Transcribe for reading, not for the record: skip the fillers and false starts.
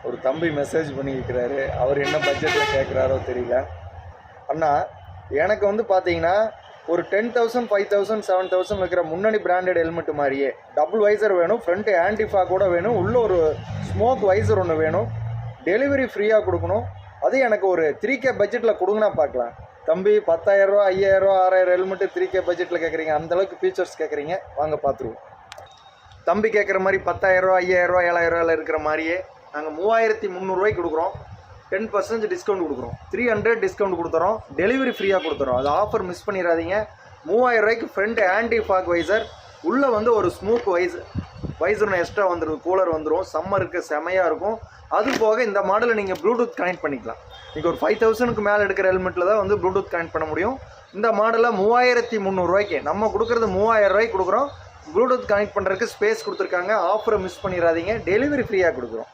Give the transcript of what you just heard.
ஒரு தம்பி மெசேஜ் பண்ணியிருக்கிறாரு. அவர் என்ன பட்ஜெட்டில் கேட்குறாரோ தெரியல. அண்ணா எனக்கு வந்து பார்த்தீங்கன்னா ஒரு 10,000 5,000 7,000 இருக்கிற முன்னணி பிராண்டட் ஹெல்மெட் மாதிரியே டபுள் வைசர் வேணும், ஃப்ரண்ட் ஆன்டிஃபா கூட வேணும், உள்ள ஒரு ஸ்மோக் வைசர் ஒன்று வேணும், டெலிவரி ஃப்ரீயாக கொடுக்கணும். அது எனக்கு ஒரு 3K பட்ஜெட்டில் கொடுங்கண்ணா பார்க்கலாம். தம்பி 10,000 ரூபா 5,000 ரூபா 6,000 ஹெல்மெட்டு 3K பட்ஜெட்டில் கேட்குறீங்க, அந்தளவுக்கு ஃபீச்சர்ஸ் கேட்குறீங்க, வாங்க பார்த்துருவோம். தம்பி கேட்குற மாதிரி 10,000 ரூபா 5,000 ரூபா 7,000 ரூபாயில் இருக்கிற மாதிரியே நாங்கள் 3,300 ரூபாய்க்கு கொடுக்குறோம். 10% டிஸ்கவுண்ட் கொடுக்குறோம், 300 டிஸ்கவுண்ட் கொடுத்துறோம், டெலிவரி ஃப்ரீயாக கொடுத்துறோம். அது ஆஃபர் மிஸ் பண்ணிடாதீங்க. 3,000 ரூபாய்க்கு ஃப்ரண்ட் ஆன்டி ஃபாக் வைசர், உள்ளே வந்து ஒரு ஸ்மோக் வைசர் எக்ஸ்ட்ரா வந்துடும், கூலர் வந்துடும், சம்மருக்கு செமையாக இருக்கும். அது போக இந்த மாடலில் நீங்கள் ப்ளூடூத் கனெக்ட் பண்ணிக்கலாம். நீங்கள் ஒரு 5,000க்கு மேலே எடுக்கிற ஹெல்மெட்டில் தான் வந்து ப்ளூடூத் கனெக்ட் பண்ண முடியும். இந்த மாடலில் 3,300 ரூபாய்க்கு நம்ம கொடுக்குறது 3,000 ரூபாய்க்கு கொடுக்குறோம். ப்ளூடூத் கனெக்ட் பண்ணுறதுக்கு ஸ்பேஸ் கொடுத்துருக்காங்க. ஆஃபரை மிஸ் பண்ணிடாதீங்க, டெலிவரி ஃப்ரீயாக கொடுக்குறோம்.